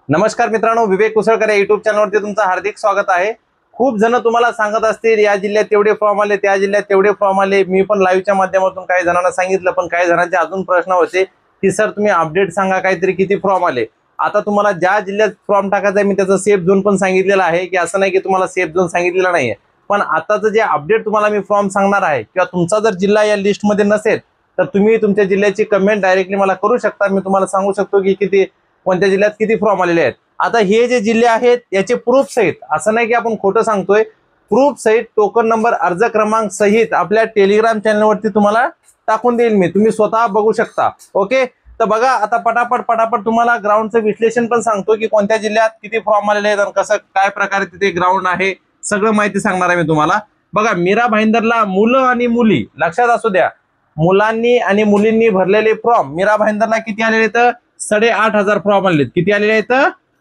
नमस्कार मित्रांनो, विवेक कुसळकर या युट्यूब चॅनलवरती तुमचं हार्दिक स्वागत आहे। खूप जण तुम्हाला सांगत असतील या जिल्ह्यात तेवढे फॉर्म आले, त्या जिल्ह्यात तेवढे फॉर्म आले। मी पण लाईव्हच्या माध्यमातून काही जणांना सांगितलं, पण काही जणांचे अजून प्रश्न होते की सर तुम्ही अपडेट सांगा काहीतरी किती फॉर्म आले। आता तुम्हाला ज्या जिल्ह्यात फॉर्म टाकायचा आहे मी त्याचं सेफ झोन पण सांगितलेलं आहे की असं नाही की तुम्हाला सेफ झोन सांगितलेलं नाहीये, पण आताचं जे अपडेट तुम्हाला मी फॉर्म सांगणार आहे किंवा तुमचा जर जिल्हा या लिस्टमध्ये नसेल तर तुम्ही तुमच्या जिल्ह्याची कमेंट डायरेक्टली मला करू शकता। मी तुम्हाला सांगू शकतो की किती कोणत्या जिल्ह्यात किती फॉर्म आलेले आहेत। आता हे जे जिल्हे आहेत याचे प्रूफ सहित, असं नाही की आपण खोटं सांगतोय, प्रूफ सहित टोकन नंबर अर्ज क्रमांक सहित आपल्या टेलिग्राम चॅनलवरती तुम्हाला टाकून देईल मी, तुम्ही स्वतः बघू शकता। ओके, तर बघा आता पटापट तुम्हाला ग्राउंडचं विश्लेषण पण सांगतो की कोणत्या जिल्ह्यात किती फॉर्म आलेले आहेत आणि कसं काय प्रकारे तिथे ग्राउंड आहे सगळं माहिती सांगणार आहे मी तुम्हाला। बघा, मीरा भाईंदरला मुलं आणि मुली लक्षात असू द्या, मुलांनी आणि मुलींनी भरलेले फॉर्म मीरा भाईंदरला किती आलेले तर 8,500 फॉर्म आलेत। किती आलेले आहेत?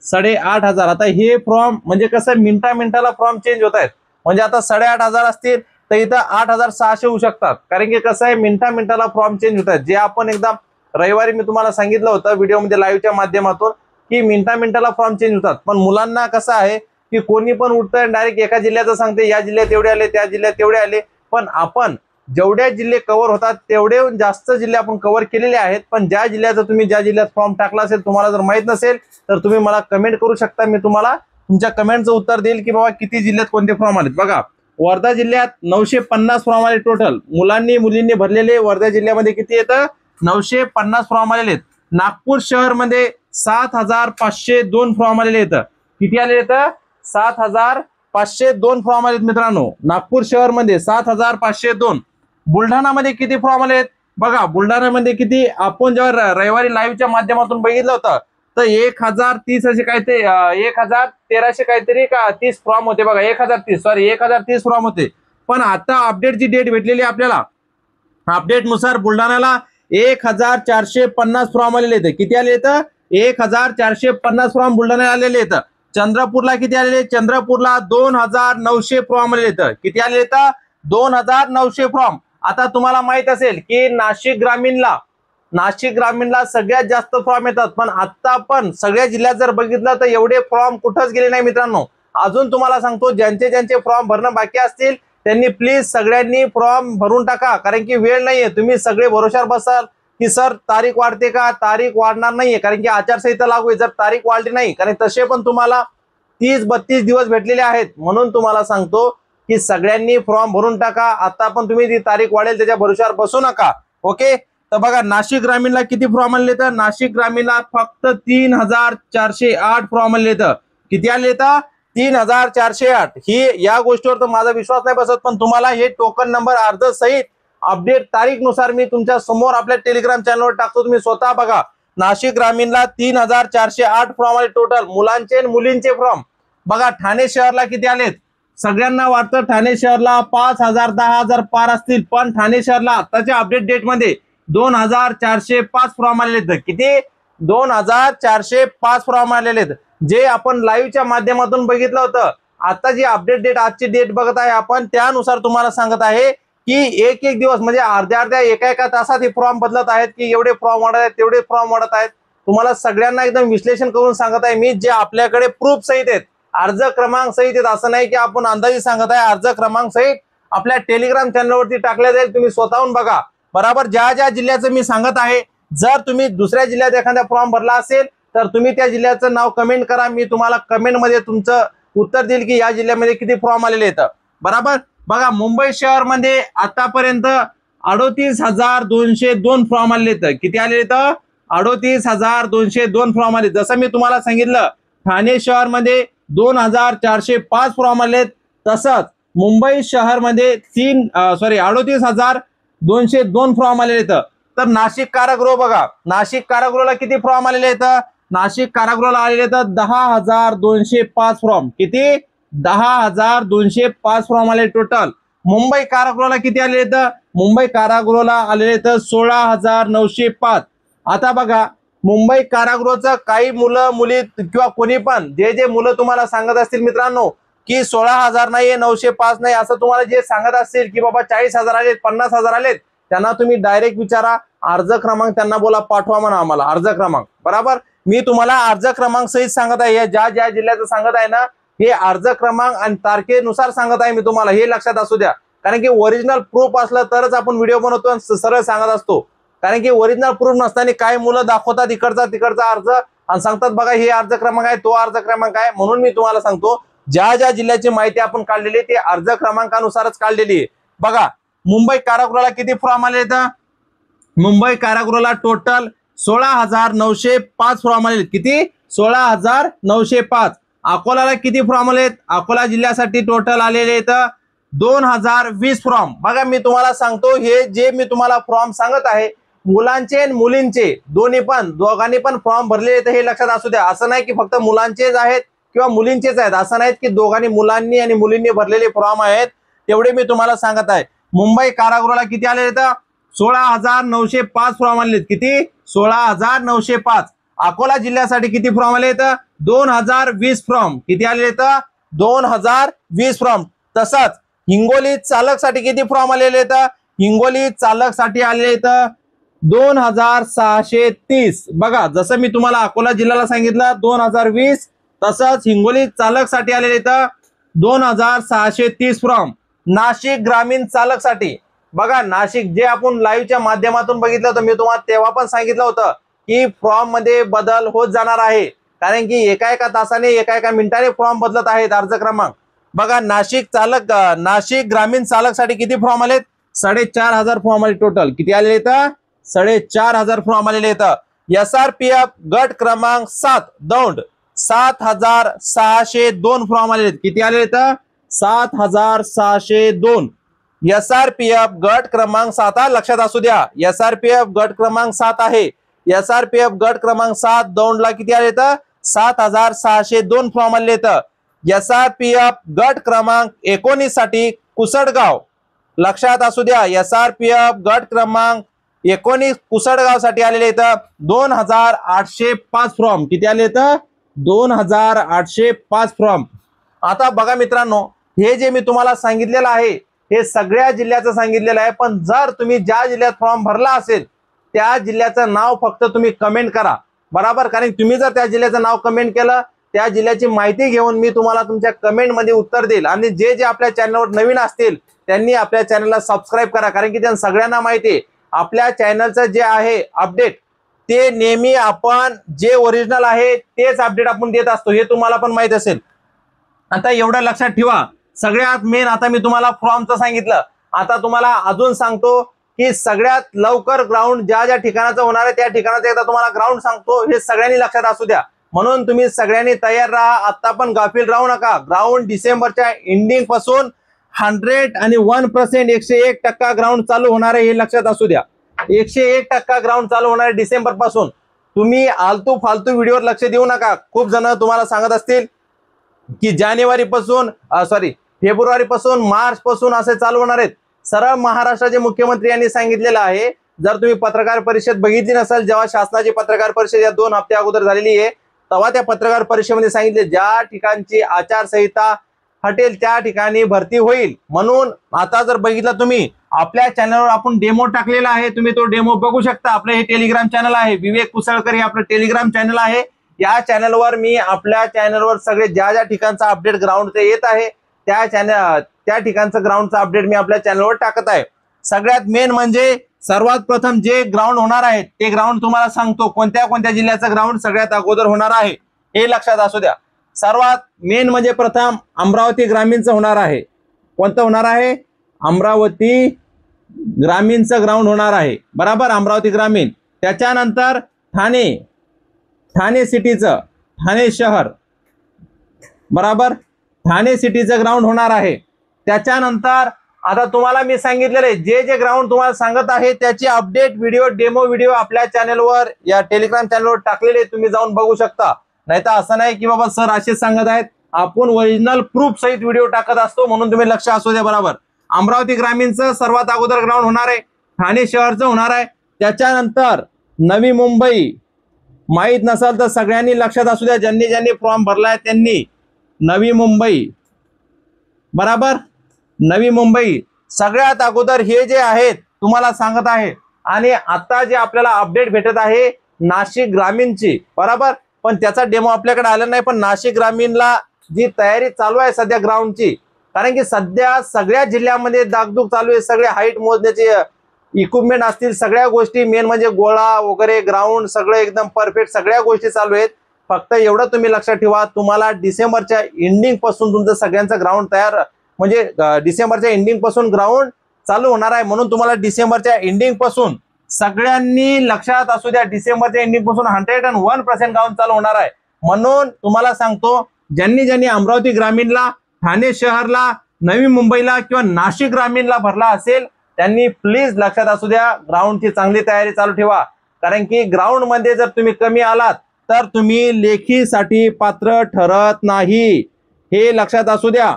8,500। आता हे फॉर्म म्हणजे कसं मिनिटा फॉर्म चेंज होत आहेत, म्हणजे आता 8,500 असतील तर इथं 8,600 होऊ शकतात, कारण की कसं आहे मिनिटाला फॉर्म चेंज होत आहेत। जे आपण एकदा रविवारी मी तुम्हाला सांगितलं होतं व्हिडिओमध्ये लाईव्हच्या माध्यमातून की मिनिटाला फॉर्म चेंज होतात, पण मुलांना कसं आहे की कोणी पण उठतंय डायरेक्ट एका जिल्ह्याचं सांगते या जिल्ह्यात एवढे आले, त्या जिल्ह्यात तेवढे आले। पण आपण जेवढे जिल्हे कव्हर होतात तेवढे जास्त जिल्हे आपण कव्हर केलेले आहेत, पण ज्या जिल्ह्याचा तुम्ही ज्या जिल्ह्यात फॉर्म टाकला असेल तुम्हाला जर माहित नसेल तर तुम्ही मला कमेंट करू शकता। मी तुम्हाला तुमच्या कमेंटचं उत्तर देईल की बाबा किती जिल्ह्यात कोणते फॉर्म आलेत। बघा, वर्धा जिल्ह्यात 950 फॉर्म आले टोटल, मुलांनी मुलींनी भरलेले वर्धा जिल्ह्यामध्ये किती येतं 950 फॉर्म आलेले आहेत। नागपूर शहर मध्ये 7,502 फॉर्म आलेले आहेत। किती आलेले आहेत? 7,502 फॉर्म आलेत मित्रांनो, नागपूर शहर मध्ये 7,502। बुलढाणामध्ये किती फॉर्म आलेत? बघा, बुलढाणामध्ये किती, आपण जेव्हा रविवारी लाईव्हच्या माध्यमातून बघितलं होतं तर 1,030 असे काय ते 1,1300 काहीतरी का 30 फॉर्म होते। बघा 1,030 फॉर्म होते, पण आता अपडेटची डेट भेटलेली आपल्याला, अपडेट नुसार बुलढाण्याला 1,450 फॉर्म आलेले आहेत। किती आले आहेत? 1,450 फॉर्म बुलढाण्याला आलेले आहेत। चंद्रपूरला किती आलेले? चंद्रपूरला 2,900 फॉर्म आलेले आहेत। किती आलेले आहेत? 2,900 फॉर्म। आता तुम्हाला माहित असेल की नाशिक ग्रामीणला सगळ्यात जास्त फॉर्म येतात, पण आता पण सगळ्या जिल्ह्यात जर बघितलं तर एवढे फॉर्म कुठंच गेले नाही मित्रांनो। अजून तुम्हाला सांगतो, ज्यांचे फॉर्म भरणं बाकी असतील त्यांनी प्लीज सगळ्यांनी फॉर्म भरून टाका, कारण की वेळ नाहीये। तुम्ही सगळे भरोशावर बसाल की सर तारीख वाढते का, तारीख वाढणार नाहीये, कारण की आचारसंहिता लागू आहे। जर तारीख वाढली नाही, कारण तसे पण तुम्हाला 30-32 दिवस भेटलेले आहेत, म्हणून तुम्हाला सांगतो की सगळ्यांनी फॉर्म भरून टाका। आता पण तुम्ही ती तारीख वाढेल त्याच्या भरोशावर बसू नका। ओके, तर बघा नाशिक ग्रामीणला किती फॉर्म आले तर नाशिक ग्रामीणला फक्त 3,408 फॉर्म आले तर किती आले तर 3,408। ही या गोष्टीवर तर माझा विश्वास नाही बसत, पण तुम्हाला हे टोकन नंबर अर्ज सहित अपडेट तारीख नुसार मी तुमच्या समोर आपल्या टेलिग्राम चॅनलवर टाकतो, तुम्ही स्वतः बघा। नाशिक ग्रामीणला 3,408 फॉर्म आले टोटल, मुलांचे आणि मुलींचे फॉर्म। बघा ठाणे शहरला किती आलेत? सगळ्यांना वाटतं ठाणे शहरला 5,000 10,000 पार असतील, पण ठाणे शहरला आताच्या अपडेट डेट मध्ये 2,405 फॉर्म आलेले आहेत। किती? 2,405 फॉर्म आलेले आहेत, जे आपण लाईव्हच्या माध्यमातून बघितलं होतं। आता जी अपडेट डेट आजची डेट बघत आहे आपण, त्यानुसार तुम्हाला सांगत आहे की एक दिवस म्हणजे अर्ध्या एका तासात हे फॉर्म बदलत आहेत की एवढे फॉर्म वाढत आहेत तेवढे फॉर्म वाढत आहेत। तुम्हाला सगळ्यांना एकदम विश्लेषण करून सांगत आहे मी, जे आपल्याकडे प्रूफ सहित आहेत, अर्ज क्रमांक सहित आहेत। असं नाही की आपण अंदाजे सांगत आहे, अर्ज क्रमांक सहित आपल्या टेलिग्राम चॅनलवरती टाकले जाईल, तुम्ही स्वतःहून बघा। बरोबर, ज्या जिल्ह्याचं मी सांगत आहे, जर तुम्ही दुसऱ्या जिल्ह्यात एखादा फॉर्म भरला असेल तर तुम्ही त्या जिल्ह्याचं नाव कमेंट करा, मी तुम्हाला कमेंट मध्ये तुमचं उत्तर देईल की या जिल्ह्यामध्ये किती फॉर्म आलेले आहेत। बरोबर, बघा मुंबई शहर मध्ये आतापर्यंत 38,202 फॉर्म आलेले आहेत। किती आलेले आहेत? 38,202 फॉर्म आले। जसं मी तुम्हाला सांगितलं ठाणे शहर मध्ये 2,405 फॉर्म आले, तसंच मुंबई शहर मध्ये 38,202 फॉर्म आलेले आहेत। तर नाशिक कारागृह बघा, नाशिक कारागृहाला किती फॉर्म आलेले आहेत? नाशिक कारागृहाला आलेले आहेत 10,205 फॉर्म। किती? 10,205 फॉर्म आले टोटल। मुंबई कारागृहाला किती आलेले आहेत? मुंबई कारागृहाला आलेले आहेत 16,905। आता बघा मुंबई कारागृहाचं काही मुलं मुली किंवा कोणी पण जे मुलं तुम्हाला सांगत असतील मित्रांनो की 16,000 नाहीये 905 नाही, असं तुम्हाला जे सांगत असतील की बाबा 40,000 आलेत 50,000 आलेत, त्यांना तुम्ही डायरेक्ट विचारा, अर्ज क्रमांक त्यांना बोला पाठवा म्हणा आम्हाला अर्ज क्रमांक। बरोबर, मी तुम्हाला अर्ज क्रमांक सहित सांगत आहे, ज्या ज्या जिल्ह्याचं सांगत आहे ना हे अर्ज क्रमांक आणि तारखेनुसार सांगत आहे मी तुम्हाला, हे लक्षात असू द्या. कारण की ओरिजिनल प्रूफ असलं तरच आपण व्हिडिओ बनवतो आणि सरळ सांगत असतो. कारण की ओरिजिनल प्रूफ नसताना काय मुलं दाखवतात तिकडचा अर्ज आणि सांगतात बघा हे अर्ज क्रमांक आहे, तो अर्ज क्रमांक आहे. म्हणून मी तुम्हाला सांगतो ज्या ज्या जिल्ह्याची माहिती आपण काढलेली ते अर्ज क्रमांकानुसारच काढलेली आहे. बघा मुंबई कारागृहाला किती फॉर्म आले आहेत? मुंबई कारागृहाला टोटल 16,905 फॉर्म आले. किती? 16,905. अकोल्याला किती फॉर्म आलेत? अकोला जिल्ह्यासाठी टोटल आलेले आहेत 2,020 फॉर्म. बघा मी तुम्हाला सांगतो हे जे मी तुम्हाला फॉर्म सांगत आहे मुलांचे आणि मुलींचे दोघांनी पण फॉर्म भरलेले आहेत, हे लक्षात असू द्या. असं नाही की फक्त मुलांचेच आहेत किंवा मुलींचेच आहेत, असं नाहीत की दोघांनी मुलांनी आणि मुलींनी भरलेले फॉर्म आहेत. तेवढे मी तुम्हाला सांगत आहे. मुंबई कारागृहाला किती आलेले आहेत? 16,905 फॉर्म आलेत. किती? 16,905. अकोला जिल्ह्यासाठी किती फॉर्म आले आहेत? 2,020 फॉर्म. किती आलेले आहेत? 2,020 फॉर्म. तसंच हिंगोली चालकसाठी किती फॉर्म आलेले आहेत? हिंगोली चालकसाठी आलेले आहेत 2,630. बघा जसं मी तुम्हाला अकोला जिल्ह्याला सांगितलं 2,020, तसंच हिंगोली चालकसाठी आलेले आहेत 2,630 फॉर्म. नाशिक ग्रामीण चालकसाठी बघा, नाशिक जे आपण लाईव्हच्या माध्यमातून बघितलं होतं, मी तुम्हाला तेव्हा पण सांगितलं होतं की फॉर्म मध्ये बदल होत जाणार आहे. कारण की एका तासाने एका मिनिटाने फॉर्म बदलत आहेत अर्ज क्रमांक. बघा नाशिक ग्रामीण चालकसाठी किती फॉर्म आलेत? 4,500 फॉर्म आले टोटल. किती आलेले आहेत? 4,500 फॉर्म आलेले आहेत. SRPF गट क्रमांक 7 दौंड 7,602 फॉर्म आलेले आहेत. किती आलेले आहेत? 7,602. SRPF गट क्रमांक 7 लक्षात असू द्या. SRPF गट क्रमांक 7 आहे. SRPF गट क्रमांक 7 दौंडला किती आले आहेत? 7,602 फॉर्म आले आहेत. SRPF गट क्रमांक 19 साठी कुसडगाव लक्षात असू द्या. SRPF गट क्रमांक 19 कुसडगाव साठी आलेले आहेत 2,805 फॉर्म. किती आले आहेत? 2,805 फॉर्म. आता बघा मित्रांनो, हे जे मी तुम्हाला सांगितलेलं आहे हे सगळ्या जिल्ह्याचं सांगितलेलं आहे. पण जर तुम्ही ज्या जिल्ह्यात फॉर्म भरला असेल त्या जिल्ह्याचं नाव फक्त तुम्ही कमेंट करा, बरोबर. कारण तुम्ही जर त्या जिल्ह्याचं नाव कमेंट केलं त्या जिल्ह्याची माहिती घेऊन मी तुम्हाला तुमच्या कमेंट मध्ये उत्तर देईल. आणि जे जे आपल्या चॅनलवर नवीन असतील त्यांनी आपल्या चॅनलला सबस्क्राईब करा. कारण की त्यांना सगळ्यांना माहिती आहे आपल्या चॅनलचं जे आहे अपडेट ते नेहमी आपण जे ओरिजिनल आहे तेच अपडेट आपण देत असतो, हे तुम्हाला पण माहित असेल. आता एवढं लक्षात ठेवा. सगळ्यात मेन आता मी तुम्हाला फॉर्मचं सांगितलं. आता तुम्हाला अजून सांगतो की सगळ्यात लवकर ग्राउंड ज्या ज्या ठिकाणाचं होणार आहे त्या ठिकाणाचं एकदा तुम्हाला ग्राउंड सांगतो, हे सगळ्यांनी लक्षात असू द्या. म्हणून तुम्ही सगळ्यांनी तयार राहा. आता पण गाफील राहू नका. ग्राउंड डिसेंबरच्या एंडिंग पासून 101% 101% ग्राउंड चालू होणार आहे, हे लक्षात असू द्या. 101% ग्राउंड चालू होणार आहे डिसेंबर पासून. तुम्ही आलतू फालतू व्हिडिओवर लक्ष देऊ नका. खूप जण तुम्हाला सांगत असतील की फेब्रुवारी पासून मार्च पासून असे चालू होणार आहेत. सरळ महाराष्ट्राचे मुख्यमंत्री यांनी सांगितलेलं आहे. जर तुम्ही पत्रकार परिषद बघितली नसेल, जेव्हा शासनाची पत्रकार परिषद या 2 हप्त्या अगोदर झालेली आहे, तेव्हा त्या पत्रकार परिषदेमध्ये सांगितले ज्या ठिकाणची आचारसंहिता हटेल त्या ठिकाणी भरती होईल. म्हणून आता जर बघितलं तुम्ही आपल्या चॅनलवर आपण डेमो टाकलेला आहे, तुम्ही तो डेमो बघू शकता. आपलं हे टेलिग्राम चॅनल आहे, विवेक कुसळकर हे आपलं टेलिग्राम चॅनल आहे. या चॅनलवर मी आपल्या चॅनलवर सगळे ज्या ज्या ठिकाणचा अपडेट ग्राउंडचे येत आहे त्या ठिकाणचं ग्राउंडचा अपडेट मी आपल्या चॅनलवर टाकत आहे. सगळ्यात मेन म्हणजे सर्वात प्रथम जे ग्राउंड होणार आहे ते ग्राउंड तुम्हाला सांगतो कोणत्या कोणत्या जिल्ह्याचं ग्राउंड सगळ्यात अगोदर होणार आहे, हे लक्षात असू द्या. सर्वात मेन म्हणजे प्रथम अमरावती ग्रामीणचं होणार आहे. कोणतं होणार आहे? अमरावती ग्रामीणचं ग्राउंड होणार आहे, बरोबर. अमरावती ग्रामीण. त्याच्यानंतर ठाणे सिटीचं, ठाणे शहर, बरोबर, ठाणे सिटीचं ग्राउंड होणार आहे. त्याच्यानंतर आता तुम्हाला मी सांगितलेले जे जे ग्राउंड तुम्हाला सांगत आहे त्याची अपडेट व्हिडिओ, डेमो व्हिडिओ आपल्या चॅनलवर, या टेलिग्राम चॅनलवर टाकलेले, तुम्ही जाऊन बघू शकता. नाही तर असं नाही की बाबा सर असेच सांगत आहेत, आपण ओरिजिनल प्रूफ सहित व्हिडिओ टाकत असतो, म्हणून तुम्ही लक्ष असू द्या, बरोबर. अमरावती ग्रामीणचं सर्वात अगोदर ग्राउंड होणार आहे, ठाणे शहरचं होणार आहे. त्याच्यानंतर नवी मुंबई, माहित नसेल तर सगळ्यांनी लक्षात असू द्या, ज्यांनी ज्यांनी फॉर्म भरलाय त्यांनी. नवी मुंबई, बरोबर, नवी मुंबई सगळ्यात अगोदर हे जे आहेत तुम्हाला सांगत आहे. आणि आता जे आपल्याला अपडेट भेटत आहे नाशिक ग्रामीणची, बरोबर, पण त्याचा डेमो आपल्याकडे आला नाही। पण नाशिक ग्रामीणला जी तयारी चालू आहे सध्या ग्राउंडची, कारण की सध्या सगळ्या जिल्ह्यामध्ये डागडुग चालू आहे, सगळे हाईट मोजण्याचे इक्विपमेंट असतील, सगळ्या गोष्टी, मेन म्हणजे गोळा वगैरे ग्राउंड सगळं एकदम परफेक्ट, सगळ्या गोष्टी चालू आहेत। फक्त एवढं तुम्ही लक्षात ठेवा, तुम्हाला डिसेंबरच्या एंडिंग पासून तुमचं सगळ्यांचं ग्राउंड तयार, म्हणजे डिसेंबरच्या एंडिंग पासून ग्राउंड चालू होणार आहे। म्हणून तुम्हाला डिसेंबरच्या एंडिंग पासून सगळ्यांनी लक्षात असू द्या, डिसेंबरच्या एंडिंग पासून 101% ग्राउंड चालू होणार आहे। म्हणून तुम्हाला सांगतो, ज्यांनी अमरावती ग्रामीणला, ठाणे शहरला, नवी मुंबईला किंवा नाशिक ग्रामीणला भरला असेल त्यांनी प्लीज लक्षात असू द्या, ग्राउंडची चांगली तयारी चालू ठेवा। कारण की ग्राउंड मध्ये जर तुम्ही कमी आलात तर तुम्ही लेखीसाठी पात्र ठरत नाही, हे लक्षात असू द्या।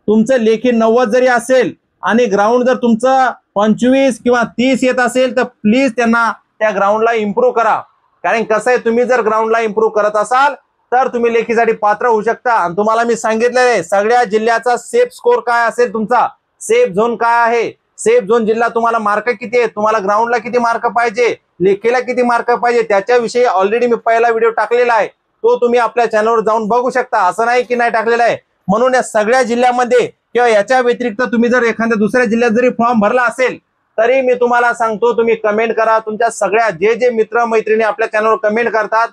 तुमचं लेखी 90 जरी असेल आणि ग्राउंड जर तुमचं 25 किंवा 30 येत असेल तर प्लीज त्यांना त्या ग्राउंडला इम्प्रूव्ह करा। कारण कसं आहे, तुम्ही जर ग्राउंडला इम्प्रूव्ह करत असाल तर तुम्ही लेखीसाठी पात्र होऊ शकता। आणि तुम्हाला मी सांगितलेलं आहे सगळ्या जिल्ह्याचा सेफ स्कोर काय असेल, तुमचा सेफ झोन काय आहे, सेफ झोन जिल्हा तुम्हाला मार्क किती आहे, तुम्हाला ग्राउंडला किती मार्क पाहिजे, लेखीला किती मार्क पाहिजे, त्याच्याविषयी ऑलरेडी मी पहिला व्हिडिओ टाकलेला आहे, तो तुम्ही आपल्या चॅनलवर जाऊन बघू शकता। असं नाही की नाही टाकलेला आहे। म्हणून या सगळ्या जिल्ह्यामध्ये किंवा याच्या व्यतिरिक्त तुम्ही जर एखाद्या दुसऱ्या जिल्ह्यात जरी फॉर्म भरला असेल तरी मी तुम्हाला सांगतो, तुम्ही कमेंट करा। तुमच्या सगळ्या जे मित्र मैत्रिणी आपल्या चॅनलवर कमेंट करतात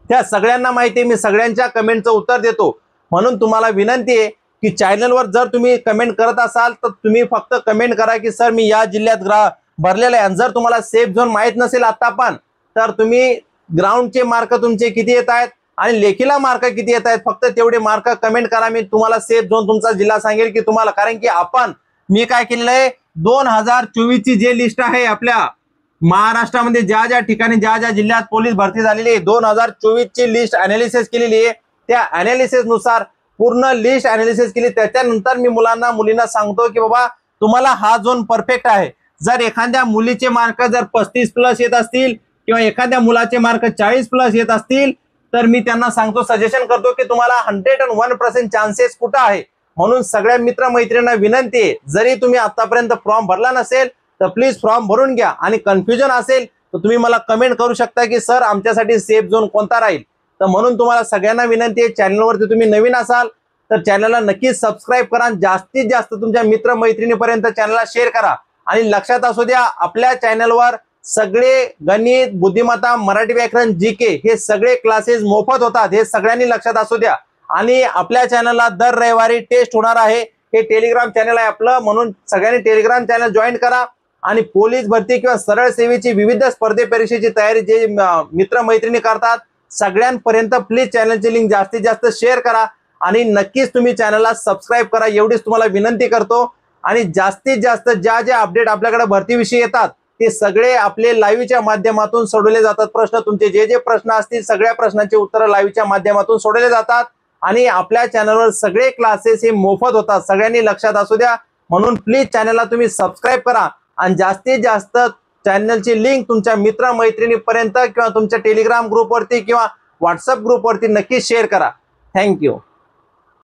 त्या सगळ्यांना माहिती आहे, मी सगळ्यांच्या कमेंटचं उत्तर देतो। म्हणून तुम्हाला विनंती आहे की चॅनलवर जर तुम्ही कमेंट करत असाल तर तुम्ही फक्त कमेंट करा की सर मी या जिल्ह्यात भरलेला आहे। आणि जर तुम्हाला सेफ झोन माहित नसेल आता पण, तर तुम्ही ग्राउंडचे मार्क तुमचे किती येत आहेत आणि लेखीला मार्क किती येत आहेत, फक्त तेवढे मार्क कमेंट करा। मी तुम्हाला सेफ झोन तुमचा जिल्हा सांगेल की तुम्हाला, कारण की मी काय केलेलं आहे, 2024 ची जे लिस्ट आहे आपल्या महाराष्ट्रामध्ये ज्या ठिकाणी ज्या जिल्ह्यात पोलीस भरती झालेली आहे, 2024 ची लिस्ट अनालिसिस केलेली आहे। त्या अनालिसिस नुसार पूर्ण लिस्ट अनालिसिस केली, त्याच्यानंतर मी मुलांना मुलींना सांगतो की बाबा तुम्हाला हा झोन परफेक्ट आहे। जर एखाद्या मुलीचे मार्क जर 35+ येत असतील किंवा एखाद्या मुलाचे मार्क 40+ येत असतील तर मी त्यांना सांगतो, सजेशन करतो की तुम्हाला 101% चान्सेस कुठं आहे। म्हणून सगळ्या मित्र मैत्रिणींना विनंती आहे, जरी तुम्ही आतापर्यंत फॉर्म भरला नसेल तर प्लीज फॉर्म भरून घ्या। आणि कन्फ्युजन असेल तर तुम्ही मला कमेंट करू शकता की सर आमच्यासाठी सेफ झोन कोणता राहील। तर म्हणून तुम्हाला सगळ्यांना विनंती आहे, चॅनलवरती तुम्ही नवीन असाल तर चॅनलला नक्कीच सबस्क्राईब करा, जास्तीत जास्त तुमच्या मित्र मैत्रिणीपर्यंत चॅनलला शेअर करा। आणि लक्षात असू द्या, आपल्या चॅनलवर सगळे गणित, बुद्धिमत्ता, मराठी व्याकरण, जीके हे सगळे क्लासेस मोफत होतात, हे सगळ्यांनी लक्षात असू द्या। आणि आपल्या चॅनलला दर रविवारी टेस्ट होणार आहे, हे टेलिग्राम चॅनल आहे आपलं, म्हणून सगळ्यांनी टेलिग्राम चॅनल जॉईन करा। आणि पोलीस भरती किंवा सरळ सेवेची विविध स्पर्धे परीक्षेची तयारी जे मित्र मैत्रिणी करतात सगळ्यांपर्यंत प्लीज चॅनलची लिंक जास्तीत जास्त शेअर करा आणि नक्कीच तुम्ही चॅनलला सबस्क्राईब करा, एवढीच तुम्हाला विनंती करतो। आणि जास्तीत जास्त ज्या अपडेट आपल्याकडे भरतीविषयी येतात ते सगळे आपले लाईव्हच्या माध्यमातून सोडवले जातात। प्रश्न तुमचे जे प्रश्न असतील सगळ्या प्रश्नांची उत्तरं लाईव्हच्या माध्यमातून सोडवले जातात। आणि आपल्या चॅनलवर सगळे क्लासेस हे मोफत होतात, सगळ्यांनी लक्षात असू द्या। म्हणून प्लीज चॅनलला तुम्ही सबस्क्राईब करा आणि जास्तीत जास्त चॅनलची लिंक तुमच्या मित्र मैत्रिणीपर्यंत किंवा तुमच्या टेलिग्राम ग्रुपवरती किंवा व्हॉट्सअप ग्रुपवरती नक्की शेअर करा। थँक्यू।